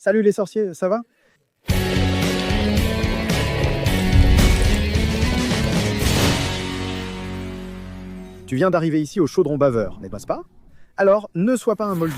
Salut les sorciers, ça va? Tu viens d'arriver ici au Chaudron Baveur, n'est-ce pas? Alors, ne sois pas un moldu.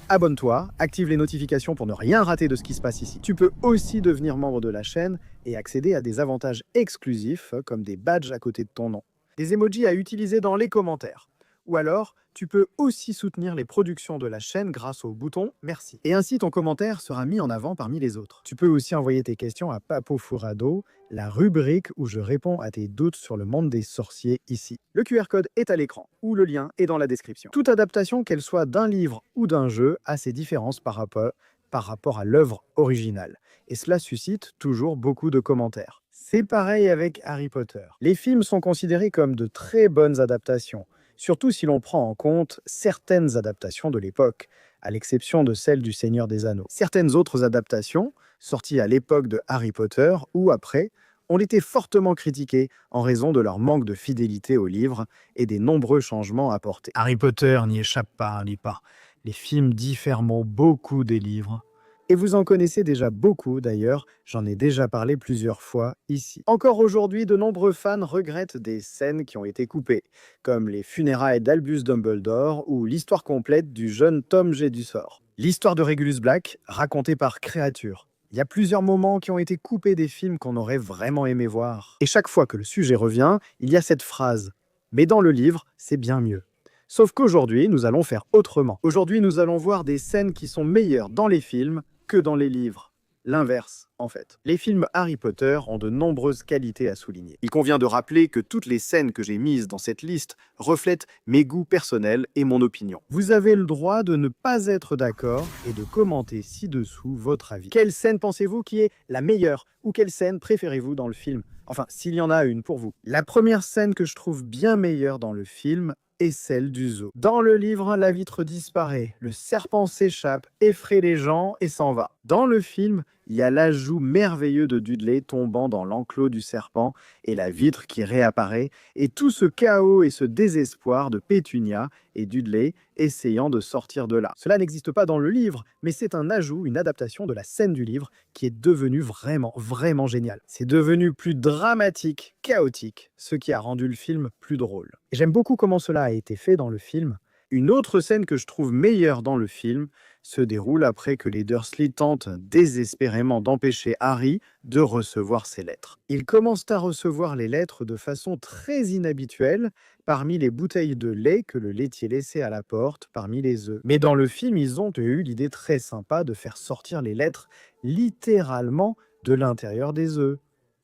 Abonne-toi, active les notifications pour ne rien rater de ce qui se passe ici. Tu peux aussi devenir membre de la chaîne et accéder à des avantages exclusifs comme des badges à côté de ton nom. Des emojis à utiliser dans les commentaires. Ou alors, tu peux aussi soutenir les productions de la chaîne grâce au bouton Merci. Et ainsi, ton commentaire sera mis en avant parmi les autres. Tu peux aussi envoyer tes questions à Papo Furado, la rubrique où je réponds à tes doutes sur le monde des sorciers ici. Le QR code est à l'écran ou le lien est dans la description. Toute adaptation, qu'elle soit d'un livre ou d'un jeu, a ses différences par rapport à l'œuvre originale. Et cela suscite toujours beaucoup de commentaires. C'est pareil avec Harry Potter. Les films sont considérés comme de très bonnes adaptations, surtout si l'on prend en compte certaines adaptations de l'époque, à l'exception de celle du Seigneur des Anneaux. Certaines autres adaptations, sorties à l'époque de Harry Potter ou après, ont été fortement critiquées en raison de leur manque de fidélité au livre et des nombreux changements apportés. Harry Potter n'y échappe pas, n'y pas. Les films diffèrent beaucoup des livres. Et vous en connaissez déjà beaucoup d'ailleurs, j'en ai déjà parlé plusieurs fois ici. Encore aujourd'hui, de nombreux fans regrettent des scènes qui ont été coupées, comme les funérailles d'Albus Dumbledore ou l'histoire complète du jeune Tom Jedusor. L'histoire de Regulus Black, racontée par Créature. Il y a plusieurs moments qui ont été coupés des films qu'on aurait vraiment aimé voir. Et chaque fois que le sujet revient, il y a cette phrase « Mais dans le livre, c'est bien mieux ». Sauf qu'aujourd'hui, nous allons faire autrement. Aujourd'hui, nous allons voir des scènes qui sont meilleures dans les films que dans les livres. L'inverse, en fait. Les films Harry Potter ont de nombreuses qualités à souligner. Il convient de rappeler que toutes les scènes que j'ai mises dans cette liste reflètent mes goûts personnels et mon opinion. Vous avez le droit de ne pas être d'accord et de commenter ci-dessous votre avis. Quelle scène pensez-vous qui est la meilleure ou quelle scène préférez-vous dans le film? Enfin, s'il y en a une pour vous. La première scène que je trouve bien meilleure dans le film est celle du zoo. Dans le livre, la vitre disparaît, le serpent s'échappe, effraie les gens et s'en va. Dans le film, il y a l'ajout merveilleux de Dudley tombant dans l'enclos du serpent et la vitre qui réapparaît, et tout ce chaos et ce désespoir de Pétunia et Dudley essayant de sortir de là. Cela n'existe pas dans le livre, mais c'est un ajout, une adaptation de la scène du livre qui est devenue vraiment géniale. C'est devenu plus dramatique, chaotique, ce qui a rendu le film plus drôle. Et j'aime beaucoup comment cela a été fait dans le film. Une autre scène que je trouve meilleure dans le film se déroule après que les Dursley tentent désespérément d'empêcher Harry de recevoir ses lettres. Ils commencent à recevoir les lettres de façon très inhabituelle parmi les bouteilles de lait que le laitier laissait à la porte parmi les œufs. Mais dans le film, ils ont eu l'idée très sympa de faire sortir les lettres littéralement de l'intérieur des œufs,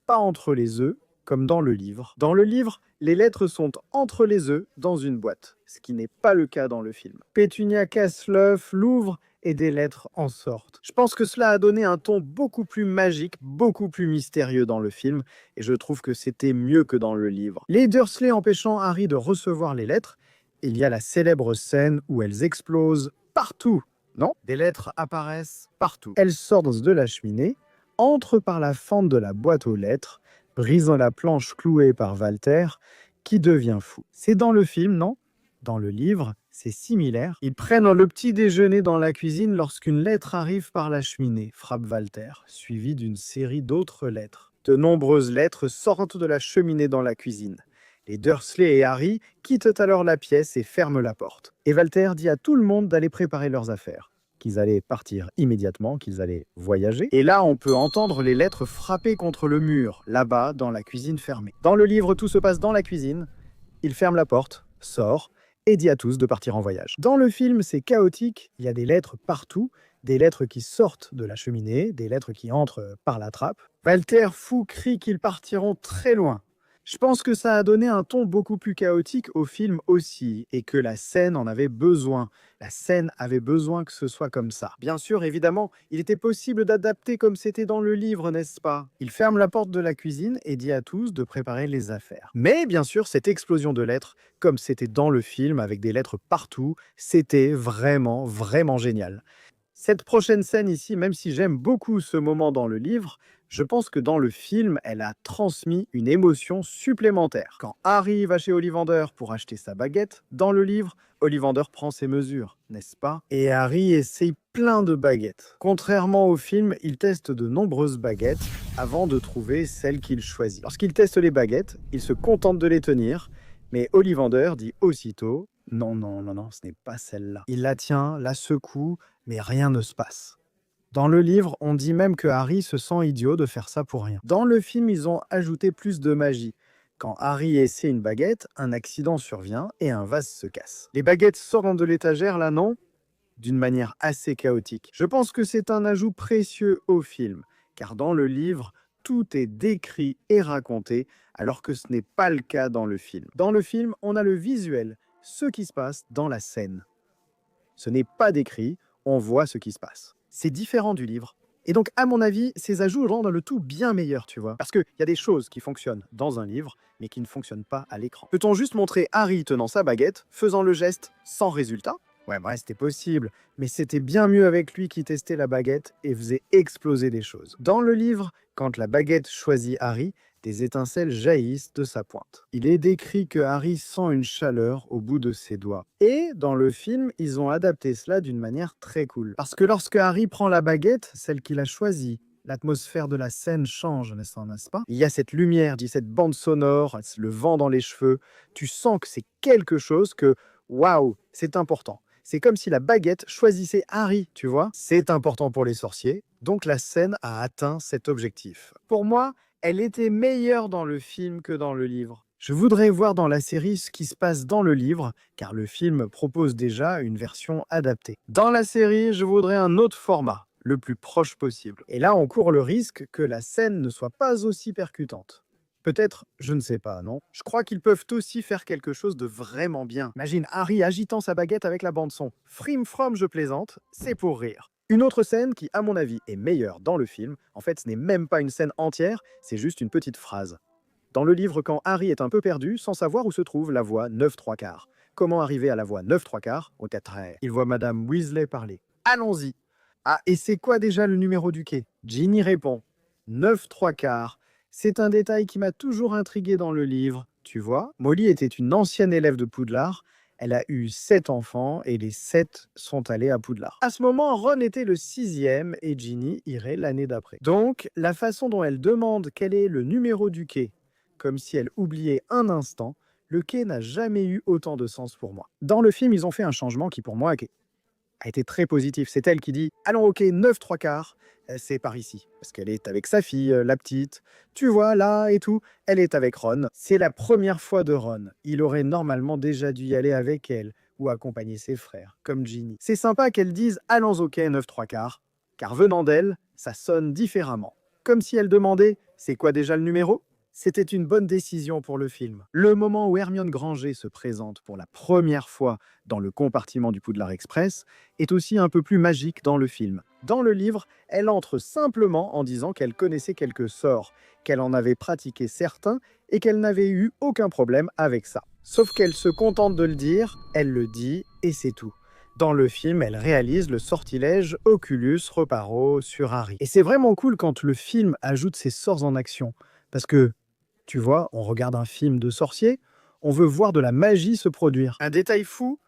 pas entre les œufs, comme dans le livre. Dans le livre, les lettres sont entre les œufs dans une boîte, ce qui n'est pas le cas dans le film. Pétunia casse l'œuf, l'ouvre et des lettres en sortent. Je pense que cela a donné un ton beaucoup plus magique, beaucoup plus mystérieux dans le film, et je trouve que c'était mieux que dans le livre. Les Dursley empêchant Harry de recevoir les lettres, il y a la célèbre scène où elles explosent partout. Non, des lettres apparaissent partout. Elles sortent de la cheminée, entrent par la fente de la boîte aux lettres, brisant la planche clouée par Walter, qui devient fou. C'est dans le film, non? Dans le livre, c'est similaire. Ils prennent le petit déjeuner dans la cuisine lorsqu'une lettre arrive par la cheminée, frappe Walter, suivie d'une série d'autres lettres. De nombreuses lettres sortent de la cheminée dans la cuisine. Les Dursley et Harry quittent alors la pièce et ferment la porte. Et Walter dit à tout le monde d'aller préparer leurs affaires, qu'ils allaient partir immédiatement, qu'ils allaient voyager. Et là, on peut entendre les lettres frapper contre le mur, là-bas, dans la cuisine fermée. Dans le livre, tout se passe dans la cuisine. Il ferme la porte, sort, et dit à tous de partir en voyage. Dans le film, c'est chaotique. Il y a des lettres partout, des lettres qui sortent de la cheminée, des lettres qui entrent par la trappe. Walter, fou, crie qu'ils partiront très loin. Je pense que ça a donné un ton beaucoup plus chaotique au film aussi, et que la scène en avait besoin. La scène avait besoin que ce soit comme ça. Bien sûr, évidemment, il était possible d'adapter comme c'était dans le livre, n'est-ce pas? Il ferme la porte de la cuisine et dit à tous de préparer les affaires. Mais bien sûr, cette explosion de lettres, comme c'était dans le film, avec des lettres partout, c'était vraiment génial. Cette prochaine scène ici, même si j'aime beaucoup ce moment dans le livre, Je pense que dans le film, elle a transmis une émotion supplémentaire. Quand Harry va chez Ollivander pour acheter sa baguette, dans le livre, Ollivander prend ses mesures, n'est-ce pas? Et Harry essaye plein de baguettes. Contrairement au film, il teste de nombreuses baguettes avant de trouver celle qu'il choisit. Lorsqu'il teste les baguettes, il se contente de les tenir, mais Ollivander dit aussitôt « Non, non, non, non, ce n'est pas celle-là ». Il la tient, la secoue, mais rien ne se passe. Dans le livre, on dit même que Harry se sent idiot de faire ça pour rien. Dans le film, ils ont ajouté plus de magie. Quand Harry essaie une baguette, un accident survient et un vase se casse. Les baguettes sortent de l'étagère, là non? D'une manière assez chaotique. Je pense que c'est un ajout précieux au film, car dans le livre, tout est décrit et raconté, alors que ce n'est pas le cas dans le film. Dans le film, on a le visuel, ce qui se passe dans la scène. Ce n'est pas décrit, on voit ce qui se passe. C'est différent du livre. Et donc, à mon avis, ces ajouts rendent le tout bien meilleur, tu vois. Parce qu'il y a des choses qui fonctionnent dans un livre, mais qui ne fonctionnent pas à l'écran. Peut-on juste montrer Harry tenant sa baguette, faisant le geste sans résultat? Ouais, c'était possible, mais c'était bien mieux avec lui qui testait la baguette et faisait exploser des choses. Dans le livre, quand la baguette choisit Harry, des étincelles jaillissent de sa pointe. Il est décrit que Harry sent une chaleur au bout de ses doigts. Et dans le film, ils ont adapté cela d'une manière très cool. Parce que lorsque Harry prend la baguette, celle qu'il a choisie, l'atmosphère de la scène change, n'est-ce pas? Il y a cette lumière, cette bande sonore, le vent dans les cheveux. Tu sens que c'est quelque chose que, waouh, c'est important. C'est comme si la baguette choisissait Harry, tu vois? C'est important pour les sorciers, donc la scène a atteint cet objectif. Pour moi, elle était meilleure dans le film que dans le livre. Je voudrais voir dans la série ce qui se passe dans le livre, car le film propose déjà une version adaptée. Dans la série, je voudrais un autre format, le plus proche possible. Et là, on court le risque que la scène ne soit pas aussi percutante. Peut-être, je ne sais pas, non? Je crois qu'ils peuvent aussi faire quelque chose de vraiment bien. Imagine Harry agitant sa baguette avec la bande-son. Frim from, je plaisante, c'est pour rire. Une autre scène qui, à mon avis, est meilleure dans le film, en fait, ce n'est même pas une scène entière, c'est juste une petite phrase. Dans le livre, quand Harry est un peu perdu, sans savoir où se trouve la voie 9 3/4. Comment arriver à la voie 9 3/4? Au 4. Il voit Madame Weasley parler. Allons-y. Ah, et c'est quoi déjà le numéro du quai? Ginny répond. 9 3/4. C'est un détail qui m'a toujours intrigué dans le livre. Tu vois, Molly était une ancienne élève de Poudlard. Elle a eu 7 enfants et les 7 sont allés à Poudlard. À ce moment, Ron était le 6e et Ginny irait l'année d'après. Donc, la façon dont elle demande quel est le numéro du quai, comme si elle oubliait un instant, le quai n'a jamais eu autant de sens pour moi. Dans le film, ils ont fait un changement qui, pour moi, a été très positif. C'est elle qui dit « Allons au quai 9 3/4, c'est par ici. » Parce qu'elle est avec sa fille, la petite. Tu vois, là et tout. Elle est avec Ron. C'est la première fois de Ron. Il aurait normalement déjà dû y aller avec elle ou accompagner ses frères, comme Ginny. C'est sympa qu'elle dise « Allons au quai 9 3/4 », car venant d'elle, ça sonne différemment. Comme si elle demandait « C'est quoi déjà le numéro ?» C'était une bonne décision pour le film. Le moment où Hermione Granger se présente pour la première fois dans le compartiment du Poudlard Express est aussi un peu plus magique dans le film. Dans le livre, elle entre simplement en disant qu'elle connaissait quelques sorts, qu'elle en avait pratiqué certains et qu'elle n'avait eu aucun problème avec ça. Sauf qu'elle se contente de le dire, elle le dit et c'est tout. Dans le film, elle réalise le sortilège Oculus Reparo sur Harry. Et c'est vraiment cool quand le film ajoute ses sorts en action. Parce que, tu vois, on regarde un film de sorcier, on veut voir de la magie se produire. Un détail fou,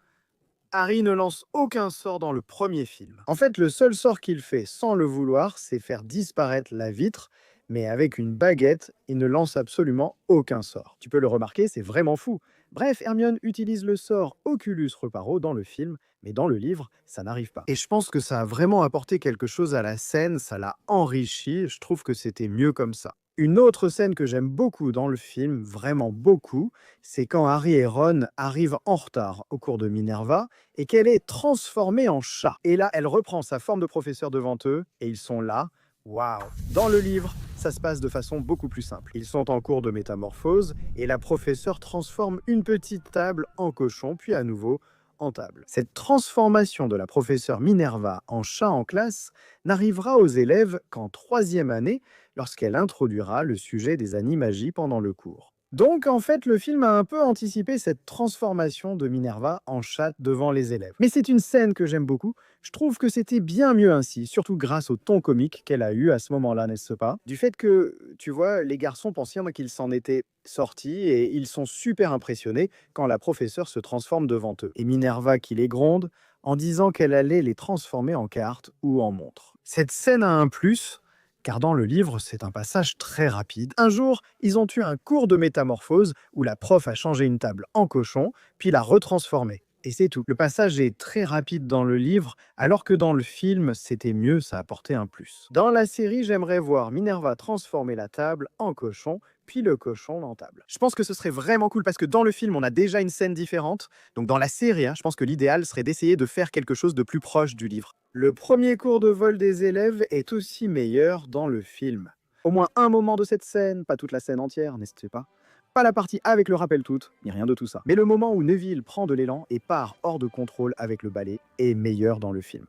Harry ne lance aucun sort dans le premier film. En fait, le seul sort qu'il fait sans le vouloir, c'est faire disparaître la vitre, mais avec une baguette, il ne lance absolument aucun sort. Tu peux le remarquer, c'est vraiment fou. Bref, Hermione utilise le sort Oculus Reparo dans le film, mais dans le livre, ça n'arrive pas. Et je pense que ça a vraiment apporté quelque chose à la scène, ça l'a enrichi, je trouve que c'était mieux comme ça. Une autre scène que j'aime beaucoup dans le film, vraiment beaucoup, c'est quand Harry et Ron arrivent en retard au cours de Minerva et qu'elle est transformée en chat. Et là, elle reprend sa forme de professeur devant eux et ils sont là. Waouh! Dans le livre, ça se passe de façon beaucoup plus simple. Ils sont en cours de métamorphose et la professeure transforme une petite table en cochon, puis à nouveau en table. Cette transformation de la professeure Minerva en chat en classe n'arrivera aux élèves qu'en 3e année, lorsqu'elle introduira le sujet des animagies pendant le cours. Donc, en fait, le film a un peu anticipé cette transformation de Minerva en chatte devant les élèves. Mais c'est une scène que j'aime beaucoup. Je trouve que c'était bien mieux ainsi, surtout grâce au ton comique qu'elle a eu à ce moment-là, n'est-ce pas? Du fait que, tu vois, les garçons pensaient qu'ils s'en étaient sortis et ils sont super impressionnés quand la professeure se transforme devant eux. Et Minerva qui les gronde en disant qu'elle allait les transformer en cartes ou en montres. Cette scène a un plus, car dans le livre, c'est un passage très rapide. Un jour, ils ont eu un cours de métamorphose où la prof a changé une table en cochon, puis l'a retransformée. Et c'est tout. Le passage est très rapide dans le livre, alors que dans le film, c'était mieux, ça apportait un plus. Dans la série, j'aimerais voir Minerva transformer la table en cochon, puis le cochon en table. Je pense que ce serait vraiment cool parce que dans le film, on a déjà une scène différente. Donc dans la série, je pense que l'idéal serait d'essayer de faire quelque chose de plus proche du livre. Le premier cours de vol des élèves est aussi meilleur dans le film. Au moins un moment de cette scène, pas toute la scène entière, n'est-ce pas? Pas la partie avec le rappel toute, ni rien de tout ça. Mais le moment où Neville prend de l'élan et part hors de contrôle avec le balai est meilleur dans le film.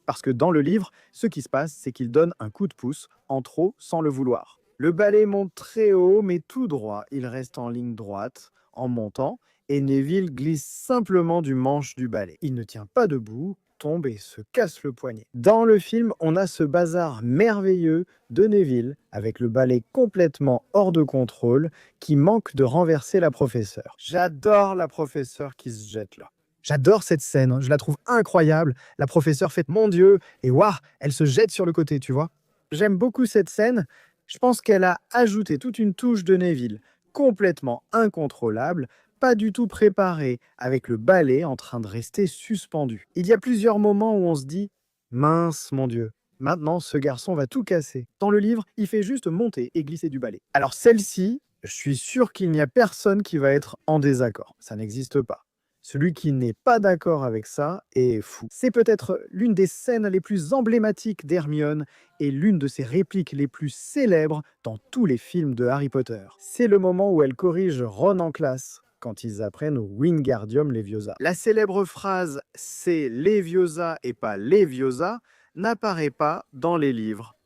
Parce que dans le livre, ce qui se passe, c'est qu'il donne un coup de pouce en trop sans le vouloir. Le balai monte très haut, mais tout droit. Il reste en ligne droite, en montant, et Neville glisse simplement du manche du balai. Il ne tient pas debout, tombe et se casse le poignet. Dans le film, on a ce bazar merveilleux de Neville, avec le balai complètement hors de contrôle, qui manque de renverser la professeure. J'adore la professeure qui se jette là. J'adore cette scène, je la trouve incroyable. La professeure fait mon Dieu, et waouh, elle se jette sur le côté, tu vois. J'aime beaucoup cette scène. Je pense qu'elle a ajouté toute une touche de Neville, complètement incontrôlable, pas du tout préparée, avec le balai en train de rester suspendu. Il y a plusieurs moments où on se dit mince, mon Dieu. Maintenant, ce garçon va tout casser. Dans le livre, il fait juste monter et glisser du balai. Alors celle-ci, je suis sûr qu'il n'y a personne qui va être en désaccord. Ça n'existe pas. Celui qui n'est pas d'accord avec ça est fou. C'est peut-être l'une des scènes les plus emblématiques d'Hermione et l'une de ses répliques les plus célèbres dans tous les films de Harry Potter. C'est le moment où elle corrige Ron en classe quand ils apprennent Wingardium Leviosa. La célèbre phrase « c'est Leviosa et pas Leviosa » n'apparaît pas dans les livres.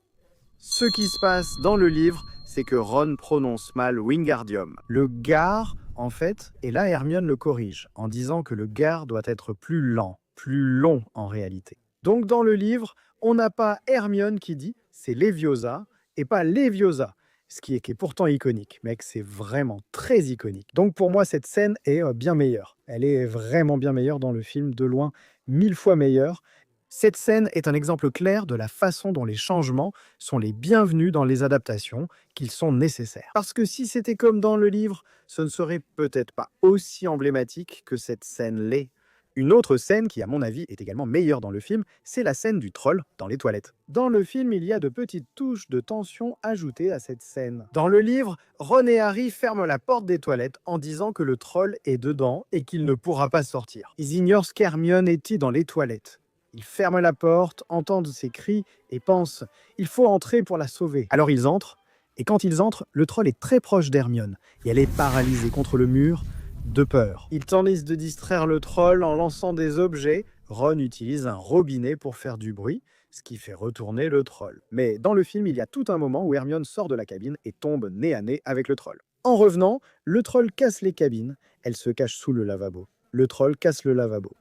Ce qui se passe dans le livre, c'est que Ron prononce mal Wingardium. Le gar, en fait, et là Hermione le corrige, en disant que le gar doit être plus lent, plus long en réalité. Donc dans le livre, on n'a pas Hermione qui dit c'est Leviosa et pas Leviosa, ce qui est pourtant iconique. Mec, c'est vraiment très iconique. Donc pour moi, cette scène est bien meilleure. Elle est vraiment bien meilleure dans le film, de loin, 1000 fois meilleure. Cette scène est un exemple clair de la façon dont les changements sont les bienvenus dans les adaptations, qu'ils sont nécessaires. Parce que si c'était comme dans le livre, ce ne serait peut-être pas aussi emblématique que cette scène l'est. Une autre scène qui, à mon avis, est également meilleure dans le film, c'est la scène du troll dans les toilettes. Dans le film, il y a de petites touches de tension ajoutées à cette scène. Dans le livre, Ron et Harry ferment la porte des toilettes en disant que le troll est dedans et qu'il ne pourra pas sortir. Ils ignorent ce qu'Hermione est dans les toilettes. Ils ferment la porte, entendent ses cris et pensent « il faut entrer pour la sauver ». Alors ils entrent, et quand ils entrent, le troll est très proche d'Hermione, et elle est paralysée contre le mur, de peur. Ils tentent de distraire le troll en lançant des objets. Ron utilise un robinet pour faire du bruit, ce qui fait retourner le troll. Mais dans le film, il y a tout un moment où Hermione sort de la cabine et tombe nez à nez avec le troll. En revenant, le troll casse les cabines, elle se cache sous le lavabo. Le troll casse le lavabo.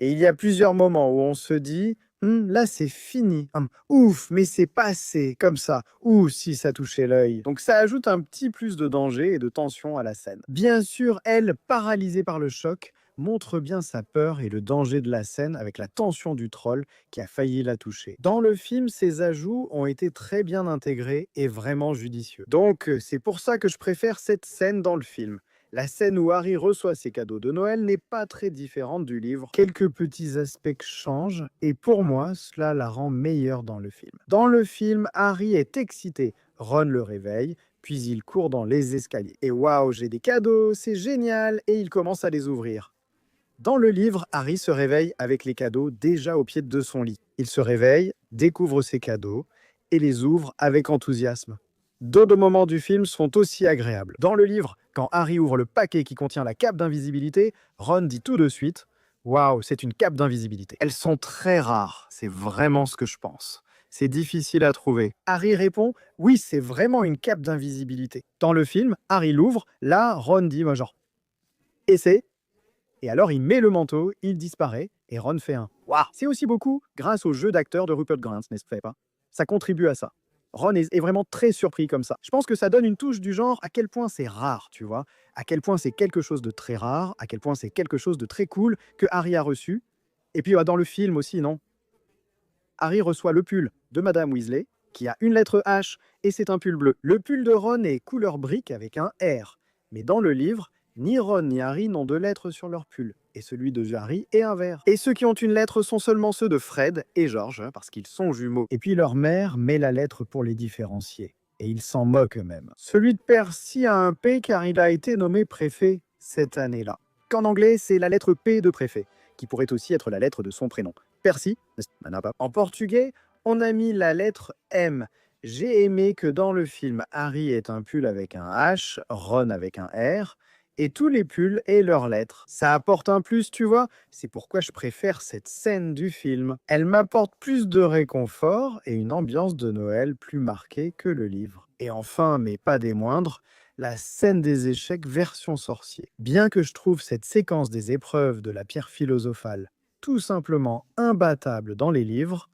Et il y a plusieurs moments où on se dit là c'est fini. Ouf, mais c'est passé comme ça. Ouh, si ça touchait l'œil. Donc ça ajoute un petit plus de danger et de tension à la scène. Bien sûr, elle, paralysée par le choc, montre bien sa peur et le danger de la scène avec la tension du troll qui a failli la toucher. Dans le film, ces ajouts ont été très bien intégrés et vraiment judicieux. Donc c'est pour ça que je préfère cette scène dans le film. La scène où Harry reçoit ses cadeaux de Noël n'est pas très différente du livre. Quelques petits aspects changent et pour moi, cela la rend meilleure dans le film. Dans le film, Harry est excité. Ron le réveille, puis il court dans les escaliers. Et waouh, j'ai des cadeaux, c'est génial, et il commence à les ouvrir. Dans le livre, Harry se réveille avec les cadeaux déjà au pied de son lit. Il se réveille, découvre ses cadeaux et les ouvre avec enthousiasme. D'autres moments du film sont aussi agréables. Dans le livre, quand Harry ouvre le paquet qui contient la cape d'invisibilité, Ron dit tout de suite « Waouh, c'est une cape d'invisibilité ». Elles sont très rares, c'est vraiment ce que je pense. C'est difficile à trouver. Harry répond, oui, c'est vraiment une cape d'invisibilité. Dans le film, Harry l'ouvre, là, Ron dit, moi, genre, essaie. Et alors, il met le manteau, il disparaît, et Ron fait un waouh. C'est aussi beaucoup grâce au jeu d'acteur de Rupert Grint, n'est-ce pas? Ça contribue à ça. Ron est vraiment très surpris comme ça. Je pense que ça donne une touche du genre à quel point c'est rare, tu vois, à quel point c'est quelque chose de très rare, à quel point c'est quelque chose de très cool que Harry a reçu. Et puis dans le film aussi, non? Harry reçoit le pull de Madame Weasley, qui a une lettre H, et c'est un pull bleu. Le pull de Ron est couleur brique avec un R. Mais dans le livre, ni Ron ni Harry n'ont de lettres sur leur pull. Et celui de Harry est un vert. Et ceux qui ont une lettre sont seulement ceux de Fred et George, parce qu'ils sont jumeaux. Et puis leur mère met la lettre pour les différencier. Et ils s'en moquent même. Celui de Percy a un P car il a été nommé préfet cette année-là. Qu'en anglais, c'est la lettre P de préfet, qui pourrait aussi être la lettre de son prénom. Percy, en portugais, on a mis la lettre M. J'ai aimé que dans le film, Harry ait un pull avec un H, Ron avec un R, et tous les pulls aient leurs lettres. Ça apporte un plus, tu vois. C'est pourquoi je préfère cette scène du film. Elle m'apporte plus de réconfort et une ambiance de Noël plus marquée que le livre. Et enfin, mais pas des moindres, la scène des échecs version sorcier. Bien que je trouve cette séquence des épreuves de la pierre philosophale tout simplement imbattable dans les livres,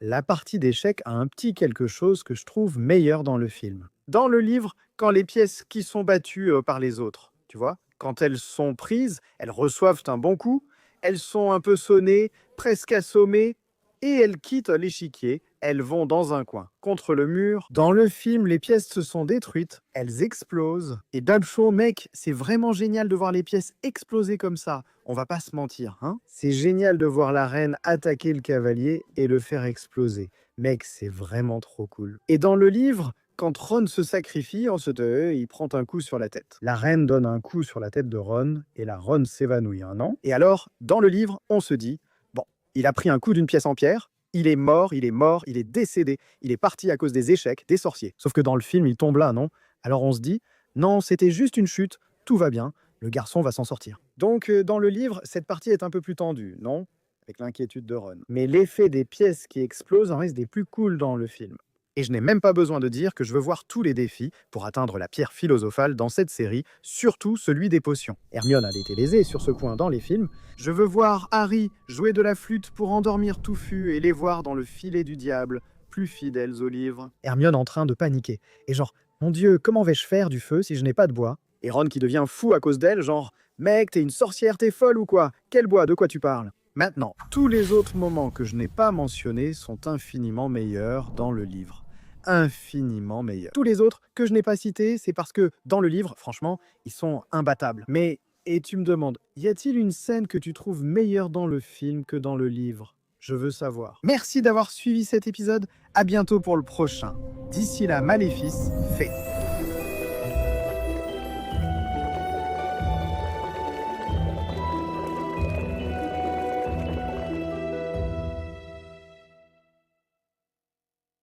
la partie d'échecs a un petit quelque chose que je trouve meilleur dans le film. Dans le livre, quand les pièces qui sont battues par les autres, tu vois, quand elles sont prises, elles reçoivent un bon coup, elles sont un peu sonnées, presque assommées, et elles quittent l'échiquier, elles vont dans un coin, contre le mur. Dans le film, les pièces se sont détruites, elles explosent. Et Dabshaw, mec, c'est vraiment génial de voir les pièces exploser comme ça. On va pas se mentir, hein. C'est génial de voir la reine attaquer le cavalier et le faire exploser. Mec, c'est vraiment trop cool. Et dans le livre, quand Ron se sacrifie, il prend un coup sur la tête. La reine donne un coup sur la tête de Ron, et la Ron s'évanouit, non? Et alors, dans le livre, on se dit, bon, il a pris un coup d'une pièce en pierre, il est mort, il est décédé, il est parti à cause des échecs, des sorciers. Sauf que dans le film, il tombe là, non? Alors on se dit, non, c'était juste une chute, tout va bien, le garçon va s'en sortir. Donc dans le livre, cette partie est un peu plus tendue, non? Avec l'inquiétude de Ron. Mais l'effet des pièces qui explosent en reste des plus cool dans le film. Et je n'ai même pas besoin de dire que je veux voir tous les défis pour atteindre la pierre philosophale dans cette série, surtout celui des potions. Hermione a été lésée sur ce point dans les films. Je veux voir Harry jouer de la flûte pour endormir Touffu et les voir dans le filet du diable, plus fidèles au livre. Hermione en train de paniquer. Et genre, mon Dieu, comment vais-je faire du feu si je n'ai pas de bois? Et Ron qui devient fou à cause d'elle, genre, mec, t'es une sorcière, t'es folle ou quoi? Quel bois, de quoi tu parles? Maintenant, tous les autres moments que je n'ai pas mentionnés sont infiniment meilleurs dans le livre. Infiniment meilleurs. Tous les autres que je n'ai pas cités, c'est parce que dans le livre, franchement, ils sont imbattables. Mais, et tu me demandes, y a-t-il une scène que tu trouves meilleure dans le film que dans le livre? Je veux savoir. Merci d'avoir suivi cet épisode. À bientôt pour le prochain. D'ici là, Maléfice, fait.